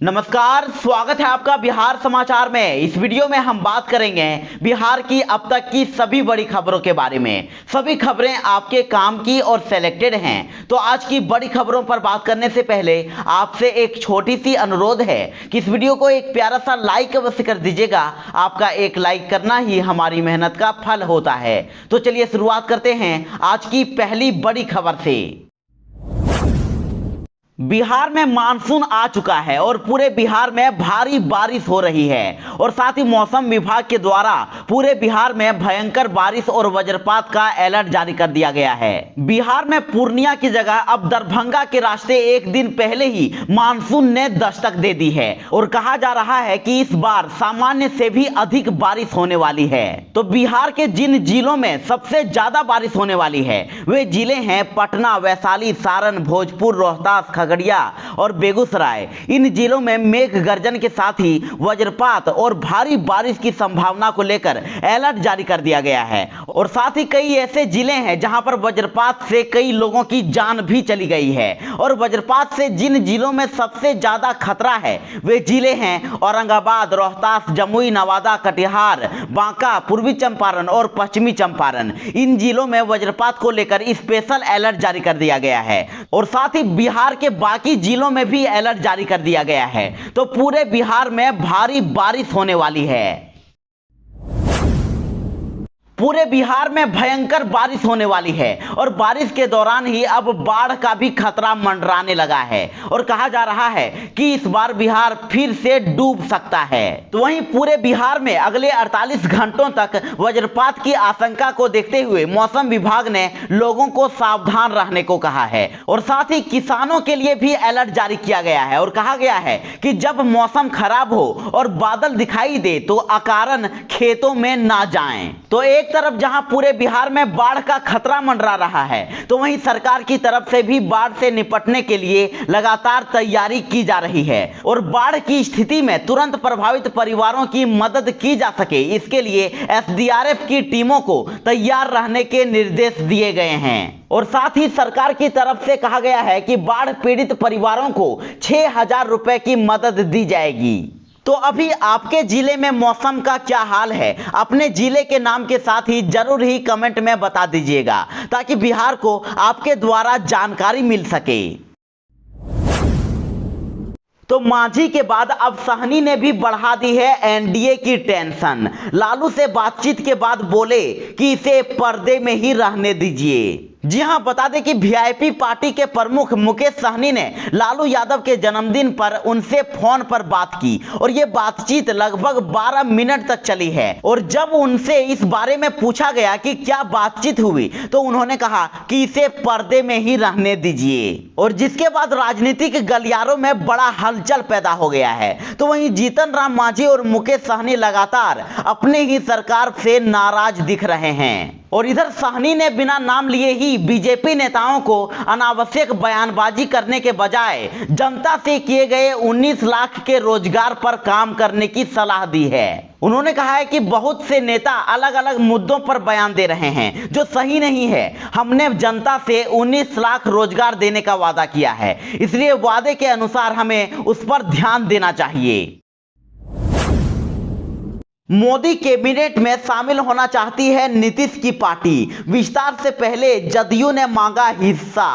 नमस्कार, स्वागत है आपका बिहार समाचार में। इस वीडियो में हम बात करेंगे बिहार की अब तक की सभी बड़ी खबरों के बारे में। सभी खबरें आपके काम की और सेलेक्टेड हैं। तो आज की बड़ी खबरों पर बात करने से पहले आपसे एक छोटी सी अनुरोध है कि इस वीडियो को एक प्यारा सा लाइक अवश्य कर दीजिएगा। आपका एक लाइक करना ही हमारी मेहनत का फल होता है। तो चलिए शुरुआत करते हैं आज की पहली बड़ी खबर से। बिहार में मानसून आ चुका है और पूरे बिहार में भारी बारिश हो रही है और साथ ही मौसम विभाग के द्वारा पूरे बिहार में भयंकर बारिश और वज्रपात का अलर्ट जारी कर दिया गया है। बिहार में पूर्णिया की जगह अब दरभंगा के रास्ते एक दिन पहले ही मानसून ने दस्तक दे दी है और कहा जा रहा है कि इस बार सामान्य से भी अधिक बारिश होने वाली है। तो बिहार के जिन जिलों में सबसे ज्यादा बारिश होने वाली है वे जिले हैं पटना, वैशाली, सारण, भोजपुर, रोहतास, खगड़िया और बेगूसराय। इन जिलों में मेघ गर्जन के साथ ही वज्रपात और भारी बारिश की संभावना को लेकर अलर्ट जारी कर दिया गया है और साथ ही कई ऐसे जिले हैं जहां पर वज्रपात से कई लोगों की जान भी चली गई है। और वज्रपात से जिन जिलों में सबसे ज्यादा खतरा है वे जिले हैं औरंगाबाद, रोहतास, जमुई, नवादा, कटिहार, बांका, पूर्वी चंपारण और पश्चिमी चंपारण। इन जिलों में वज्रपात को लेकर स्पेशल अलर्ट जारी कर दिया गया है और साथ ही बिहार के बाकी जिलों में भी अलर्ट जारी कर दिया गया है। तो पूरे बिहार में भारी बारिश होने वाली है। पूरे बिहार में भयंकर बारिश होने वाली है और बारिश के दौरान ही अब बाढ़ का भी खतरा मंडराने लगा है और कहा जा रहा है कि इस बार बिहार फिर से डूब सकता है। तो वहीं पूरे बिहार में अगले 48 घंटों तक वज्रपात की आशंका को देखते हुए मौसम विभाग ने लोगों को सावधान रहने को कहा है और साथ ही किसानों के लिए भी अलर्ट जारी किया गया है और कहा गया है कि जब मौसम खराब हो और बादल दिखाई दे तो अकारण खेतों में ना जाएं। तो एक तरफ जहां पूरे बिहार में बाढ़ का खतरा मंडरा रहा है तो वहीं सरकार की तरफ से भी बाढ़ से निपटने के लिए लगातार तैयारी की जा रही है और बाढ़ की स्थिति में तुरंत प्रभावित परिवारों की मदद की जा सके इसके लिए एसडीआरएफ की टीमों को तैयार रहने के निर्देश दिए गए हैं। और साथ ही सरकार की तरफ से कहा गया है कि बाढ़ पीड़ित परिवारों को 6,000 रुपए की मदद दी जाएगी। तो अभी आपके जिले में मौसम का क्या हाल है, अपने जिले के नाम के साथ ही जरूर ही कमेंट में बता दीजिएगा ताकि बिहार को आपके द्वारा जानकारी मिल सके। तो मांझी के बाद अब साहनी ने भी बढ़ा दी है एनडीए की टेंशन। लालू से बातचीत के बाद बोले कि इसे पर्दे में ही रहने दीजिए। जी हां, बता दें कि वीआईपी पार्टी के प्रमुख मुकेश सहनी ने लालू यादव के जन्मदिन पर उनसे फोन पर बात की और यह बातचीत लगभग 12 मिनट तक चली है। और जब उनसे इस बारे में पूछा गया कि क्या बातचीत हुई तो उन्होंने कहा कि इसे पर्दे में ही रहने दीजिए और जिसके बाद राजनीतिक गलियारों में बड़ा हलचल पैदा हो गया है। तो वहीं जीतन राम मांझी और मुकेश सहनी लगातार अपने ही सरकार से नाराज दिख रहे हैं और इधर सहनी ने बिना नाम लिए ही बीजेपी नेताओं को अनावश्यक बयानबाजी करने के बजाय जनता से किए गए 19 लाख के रोजगार पर काम करने की सलाह दी है। उन्होंने कहा है कि बहुत से नेता अलग अलग मुद्दों पर बयान दे रहे हैं जो सही नहीं है। हमने जनता से 19 लाख रोजगार देने का वादा किया है, इसलिए वादे के अनुसार हमें उस पर ध्यान देना चाहिए। मोदी कैबिनेट में शामिल होना चाहती है नीतीश की पार्टी। विस्तार से पहले जदयू ने मांगा हिस्सा।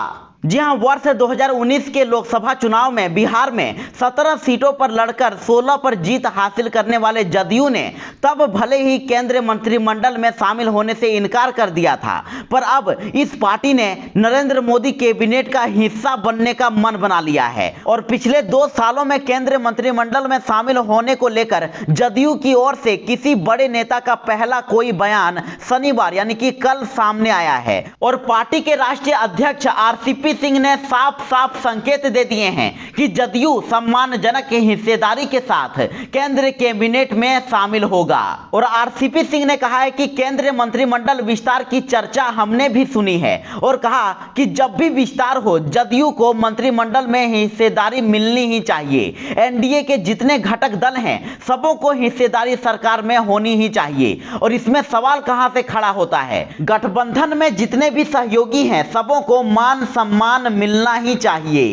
जी हां, वर्ष 2019 के लोकसभा चुनाव में बिहार में 17 सीटों पर लड़कर 16 पर जीत हासिल करने वाले जदयू ने तब भले ही केंद्रीय मंत्रिमंडल में शामिल होने से इनकार कर दिया था, पर अब इस पार्टी ने नरेंद्र मोदी कैबिनेट का हिस्सा बनने का मन बना लिया है और पिछले 2 सालों में केंद्रीय मंत्रिमंडल में शामिल होने को लेकर जदयू की ओर से किसी बड़े नेता का पहला कोई बयान शनिवार यानी कि कल सामने आया है और पार्टी के राष्ट्रीय अध्यक्ष आरसीपी सिंह ने साफ साफ संकेत दे दिए हैं कि जदयू सम्मानजनक हिस्सेदारी के साथ केंद्रीय कैबिनेट में शामिल होगा। और आरसीपी सिंह ने कहा है कि केंद्रीय मंत्रिमंडल विस्तार की चर्चा हमने भी सुनी है और कहा कि जब भी विस्तार हो जदयू को मंत्रिमंडल में हिस्सेदारी मिलनी ही चाहिए। एनडीए के जितने घटक दल हैं सबों को हिस्सेदारी सरकार में होनी ही चाहिए और इसमें सवाल कहां से खड़ा होता है, गठबंधन में जितने भी सहयोगी हैं सबों को मान सम्मान मिलना ही चाहिए।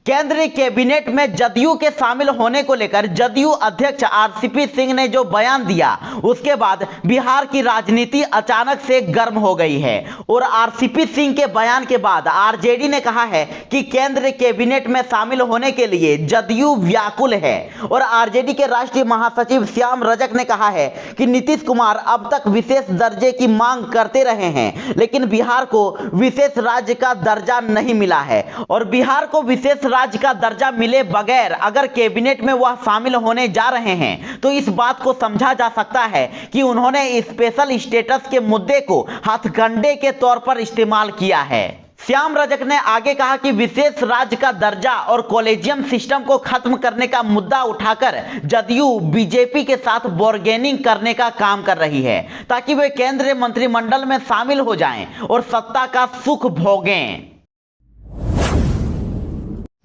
केंद्रीय कैबिनेट में जदयू के शामिल होने को लेकर जदयू अध्यक्ष आरसीपी सिंह ने जो बयान दिया, उसके बाद बिहार की राजनीति अचानक से गर्म हो गई है। और आरसीपी सिंह के बयान के बाद आरजेडी ने कहा है कि केंद्रीय कैबिनेट में शामिल होने के लिए जदयू व्याकुल है। और आरजेडी के राष्ट्रीय महासचिव श्याम रजक ने कहा है कि नीतीश कुमार अब तक विशेष दर्जे की मांग करते रहे हैं, लेकिन बिहार को विशेष राज्य का दर्जा नहीं मिला है। और बिहार को विशेष राज्य का दर्जा मिले बगैर अगर कैबिनेट में वह शामिल होने जा रहे हैं तो इस बात को समझा जा सकता है कि उन्होंने स्पेशल स्टेटस के मुद्दे को हथकंडे के तौर पर इस्तेमाल किया है। श्याम रजक ने आगे कहा कि विशेष राज्य का दर्जा और कॉलेजियम सिस्टम को खत्म करने का मुद्दा उठाकर जदयू बीजेपी के साथ बार्गेनिंग करने का काम कर रही है, ताकि वे केंद्रीय मंत्रिमंडल में शामिल हो जाएं और सत्ता का सुख भोगें।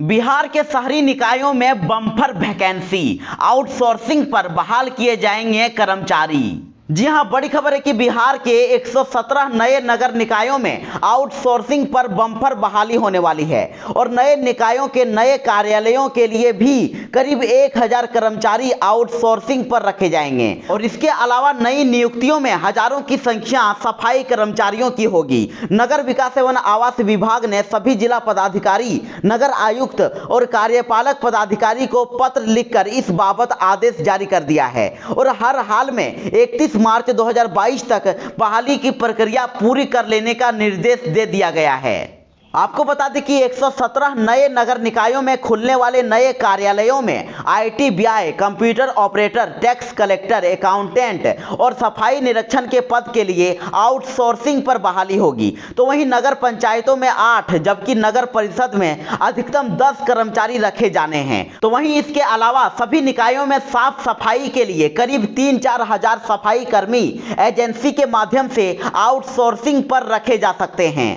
बिहार के शहरी निकायों में बम्पर वैकेंसी, आउटसोर्सिंग पर बहाल किए जाएंगे कर्मचारी। जी हां, बड़ी खबर है कि बिहार के 117 नए नगर निकायों में आउटसोर्सिंग पर बम्पर बहाली होने वाली है और नए निकायों के नए कार्यालयों के लिए भी करीब 1000 कर्मचारी आउटसोर्सिंग पर रखे जाएंगे। और इसके अलावा नई नियुक्तियों में हजारों की संख्या सफाई कर्मचारियों की होगी। नगर विकास एवं आवास विभाग ने सभी जिला पदाधिकारी, नगर आयुक्त और कार्यपालक पदाधिकारी को पत्र लिखकर इस बाबत आदेश जारी कर दिया है और हर हाल में 31 मार्च 2022 तक बहाली की प्रक्रिया पूरी कर लेने का निर्देश दे दिया गया है। आपको बता दें कि 117 नए नगर निकायों में खुलने वाले नए कार्यालयों में आईटी व्यय, computer operator, tax collector, accountant और सफाई निरीक्षण के पद के लिए आउटसोर्सिंग पर बहाली होगी। तो वहीं नगर पंचायतों में 8 जबकि नगर परिषद में अधिकतम 10 कर्मचारी रखे जाने हैं। तो वहीं इसके अलावा सभी निकायों में साफ सफाई के लिए करीब 3-4 हजार सफाई कर्मी एजेंसी के माध्यम से आउटसोर्सिंग पर रखे जा सकते हैं।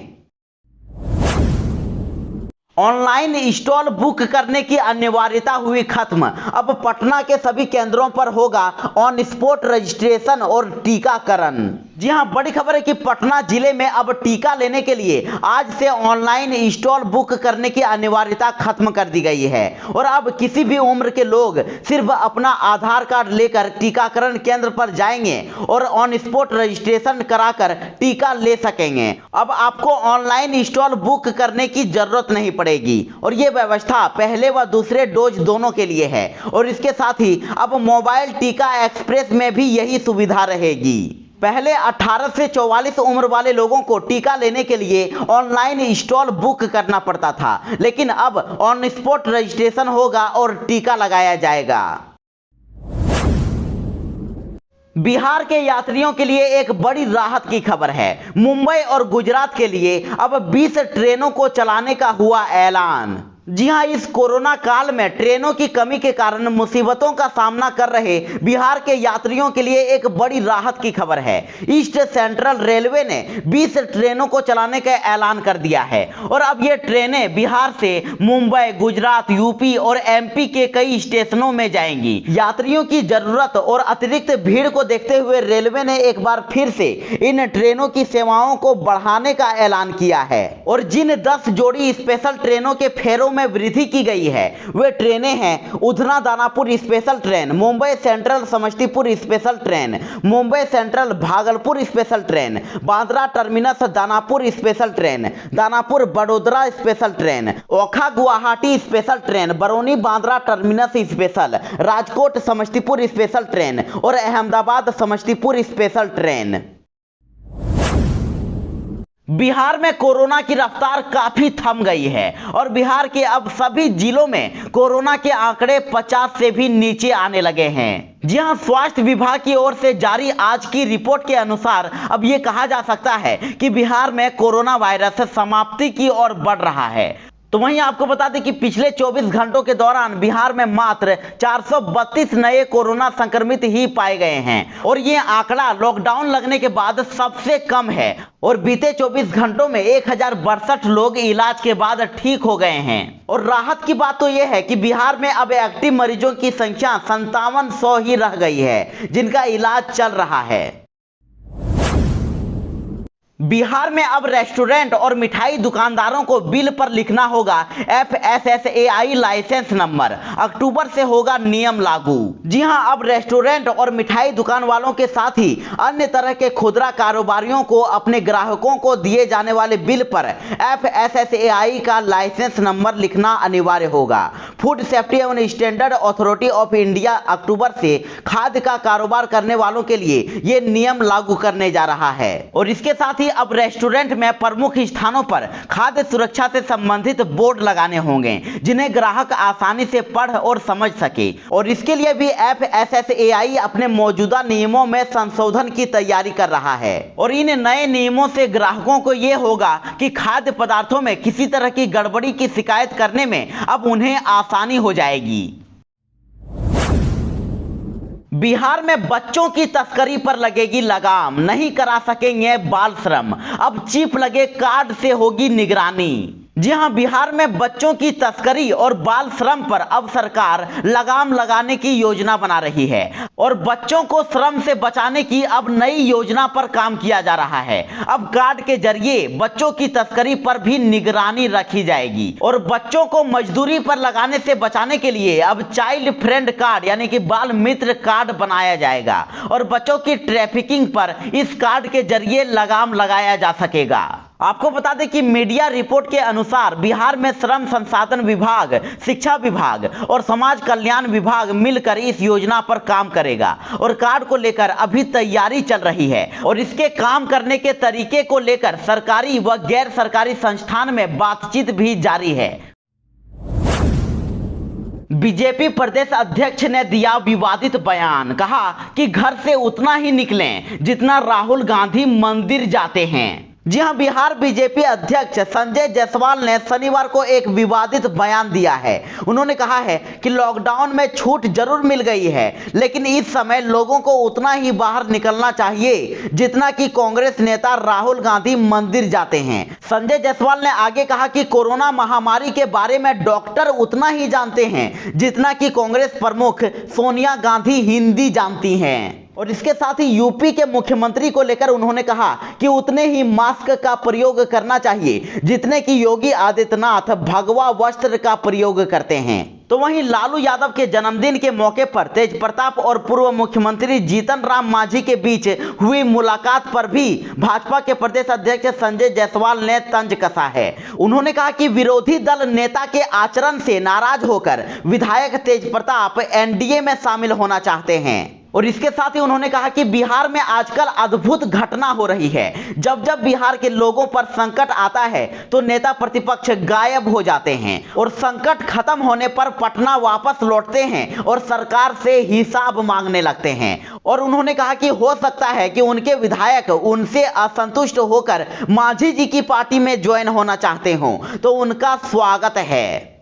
ऑनलाइन स्टॉल बुक करने की अनिवार्यता हुई खत्म। अब पटना के सभी केंद्रों पर होगा ऑन स्पॉट रजिस्ट्रेशन और टीकाकरण। जी हां, बड़ी खबर है कि पटना जिले में अब टीका लेने के लिए आज से ऑनलाइन स्टॉल बुक करने की अनिवार्यता खत्म कर दी गई है और अब किसी भी उम्र के लोग सिर्फ अपना आधार कार्ड लेकर टीकाकरण केंद्र पर जाएंगे और ऑन स्पॉट रजिस्ट्रेशन कराकर टीका ले सकेंगे। अब आपको ऑनलाइन स्टॉल बुक करने की जरूरत नहीं पड़ेगी और यह व्यवस्था पहले व दूसरे डोज दोनों के लिए है। और इसके साथ ही अब मोबाइल टीका एक्सप्रेस में भी यही सुविधा रहेगी। पहले 18 से 44 उम्र वाले लोगों को टीका लेने के लिए ऑनलाइन स्टॉल बुक करना पड़ता था, लेकिन अब ऑन स्पॉट रजिस्ट्रेशन होगा और टीका लगाया जाएगा। बिहार के यात्रियों के लिए एक बड़ी राहत की खबर है। मुंबई और गुजरात के लिए अब 20 ट्रेनों को चलाने का हुआ ऐलान। जी हां, इस कोरोना काल में ट्रेनों की कमी के कारण मुसीबतों का सामना कर रहे बिहार के यात्रियों के लिए एक बड़ी राहत की खबर है। ईस्ट सेंट्रल रेलवे ने 20 ट्रेनों को चलाने का ऐलान कर दिया है और अब ये ट्रेनें बिहार से मुंबई, गुजरात, यूपी और एमपी के कई स्टेशनों में जाएंगी। यात्रियों की जरूरत और अतिरिक्त भीड़ को देखते हुए रेलवे ने एक बार फिर से इन ट्रेनों की सेवाओं को बढ़ाने का ऐलान किया है और जिन 10 जोड़ी स्पेशल ट्रेनों के फेरों में वृद्धि की गई है वे ट्रेनें हैं Udhna Danapur special train, Mumbai Central Samastipur special train, Mumbai Central Bhagalpur special train, Bandra Terminus Danapur special train, Danapur Vadodara special train, Okha Guwahati special train, Barauni Bandra Terminus special, Rajkot Samastipur special train और अहमदाबाद समस्तीपुर स्पेशल ट्रेन। बिहार में कोरोना की रफ्तार काफी थम गई है और बिहार के अब सभी जिलों में कोरोना के आंकड़े 50 से भी नीचे आने लगे हैं। जी हां, स्वास्थ्य विभाग की ओर से जारी आज की रिपोर्ट के अनुसार अब यह कहा जा सकता है कि बिहार में कोरोना वायरस समाप्ति की ओर बढ़ रहा है। तो वहीं आपको बता दें कि पिछले 24 घंटों के दौरान बिहार में मात्र 432 नए कोरोना संक्रमित ही पाए गए हैं और ये आंकड़ा लॉकडाउन लगने के बाद सबसे कम है और बीते 24 घंटों में 1062 लोग इलाज के बाद ठीक हो गए हैं। और राहत की बात तो यह है कि बिहार में अब एक्टिव मरीजों की संख्या 5700 ही रह गई है जिनका इलाज चल रहा है। बिहार में अब रेस्टोरेंट और मिठाई दुकानदारों को बिल पर लिखना होगा FSSAI लाइसेंस नंबर। अक्टूबर से होगा नियम लागू। जी हां, अब रेस्टोरेंट और मिठाई दुकान वालों के साथ ही अन्य तरह के खुदरा कारोबारियों को अपने ग्राहकों को दिए जाने वाले बिल पर FSSAI का लाइसेंस नंबर लिखना अनिवार्य होगा। फूड सेफ्टी एवं स्टैंडर्ड अथॉरिटी ऑफ इंडिया अक्टूबर से खाद्य का कारोबार करने वालों के लिए ये नियम लागू करने जा रहा है। और इसके साथ ही अब रेस्टोरेंट में प्रमुख स्थानों पर खाद्य सुरक्षा से संबंधित बोर्ड लगाने होंगे, जिन्हें ग्राहक आसानी से पढ़ और समझ सके। और इसके लिए भी FSSAI अपने मौजूदा नियमों में संशोधन की तैयारी कर रहा है। और इन नए नियमों से ग्राहकों को यह होगा कि खाद्य पदार्थों में किसी तरह की गड़बड़ी की शिकायत करने में अब उन्हें आसानी हो जाएगी। बिहार में बच्चों की तस्करी पर लगेगी लगाम, नहीं करा सकेंगे बाल श्रम। अब चिप लगे कार्ड से होगी निगरानी। जी हां, बिहार में बच्चों की तस्करी और बाल श्रम पर अब सरकार लगाम लगाने की योजना बना रही है और बच्चों को श्रम से बचाने की अब नई योजना पर काम किया जा रहा है। अब कार्ड के जरिए बच्चों की तस्करी पर भी निगरानी रखी जाएगी और बच्चों को मजदूरी पर लगाने से बचाने के लिए अब चाइल्ड फ्रेंड कार्ड यानी कि बाल मित्र कार्ड बनाया जाएगा और बच्चों की ट्रैफिकिंग पर इस कार्ड के जरिए लगाम लगाया जा सकेगा। आपको बता दें कि मीडिया रिपोर्ट के अनुसार बिहार में श्रम संसाधन विभाग, शिक्षा विभाग और समाज कल्याण विभाग मिलकर इस योजना पर काम करेगा और कार्ड को लेकर अभी तैयारी चल रही है और इसके काम करने के तरीके को लेकर सरकारी व गैर सरकारी संस्थान में बातचीत भी जारी है। बीजेपी प्रदेश अध्यक्ष ने दिया विवादित बयान, कहा कि घर से उतना ही निकलें जितना राहुल गांधी मंदिर जाते हैं। जी हां, बिहार बीजेपी अध्यक्ष संजय जायसवाल ने शनिवार को एक विवादित बयान दिया है। उन्होंने कहा है कि लॉकडाउन में छूट जरूर मिल गई है, लेकिन इस समय लोगों को उतना ही बाहर निकलना चाहिए जितना कि कांग्रेस नेता राहुल गांधी मंदिर जाते हैं। संजय जायसवाल ने आगे कहा कि कोरोना महामारी के बारे में डॉक्टर उतना ही जानते हैं जितना कि कांग्रेस प्रमुख सोनिया गांधी हिंदी जानती हैं। और इसके साथ ही यूपी के मुख्यमंत्री को लेकर उन्होंने कहा कि उतने ही मास्क का प्रयोग करना चाहिए जितने कि योगी आदित्यनाथ भगवा वस्त्र का प्रयोग करते हैं। तो वहीं लालू यादव के जन्मदिन के मौके पर तेज प्रताप और पूर्व मुख्यमंत्री जीतन राम मांझी के बीच हुई मुलाकात पर भी भाजपा के प्रदेश अध्यक्ष संजय जायसवाल ने तंज कसा है। उन्होंने कहा कि विरोधी दल नेता के आचरण से नाराज होकर विधायक तेज प्रताप एनडीए में शामिल होना चाहते हैं। और इसके साथ ही उन्होंने कहा कि बिहार में आजकल अद्भुत घटना हो रही है। जब जब बिहार के लोगों पर संकट आता है तो नेता प्रतिपक्ष गायब हो जाते हैं और संकट खत्म होने पर पटना वापस लौटते हैं और सरकार से हिसाब मांगने लगते हैं। और उन्होंने कहा कि हो सकता है कि उनके विधायक उनसे असंतुष्ट होकर मांझी जी की पार्टी में ज्वाइन होना चाहते हों, तो उनका स्वागत है।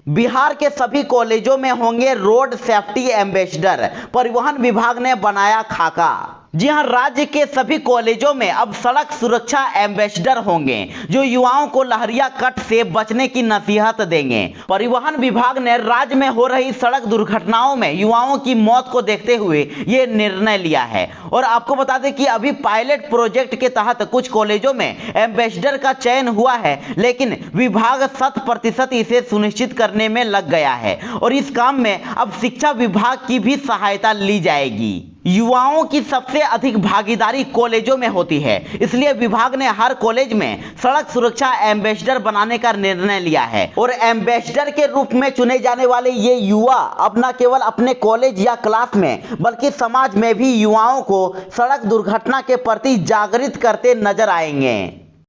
बिहार के सभी कॉलेजों में होंगे रोड सेफ्टी एम्बेसडर, परिवहन विभाग ने बनाया खाका। जी हां, राज्य के सभी कॉलेजों में अब सड़क सुरक्षा एम्बेसडर होंगे जो युवाओं को लहरिया कट से बचने की नसीहत देंगे। परिवहन विभाग ने राज्य में हो रही सड़क दुर्घटनाओं में युवाओं की मौत को देखते हुए ये निर्णय लिया है। और आपको बता दें कि अभी पायलट प्रोजेक्ट के तहत कुछ कॉलेजों में एम्बेसडर का चयन हुआ है, लेकिन विभाग 100% इसे सुनिश्चित करने में लग गया है और इस काम में अब शिक्षा विभाग की भी सहायता ली जाएगी। युवाओं की सबसे अधिक भागीदारी कॉलेजों में होती है, इसलिए विभाग ने हर कॉलेज में सड़क सुरक्षा एम्बेसडर बनाने का निर्णय लिया है। और एम्बेसडर के रूप में चुने जाने वाले ये युवा अब न केवल अपने कॉलेज या क्लास में बल्कि समाज में भी युवाओं को सड़क दुर्घटना के प्रति जागृत करते नजर आएंगे।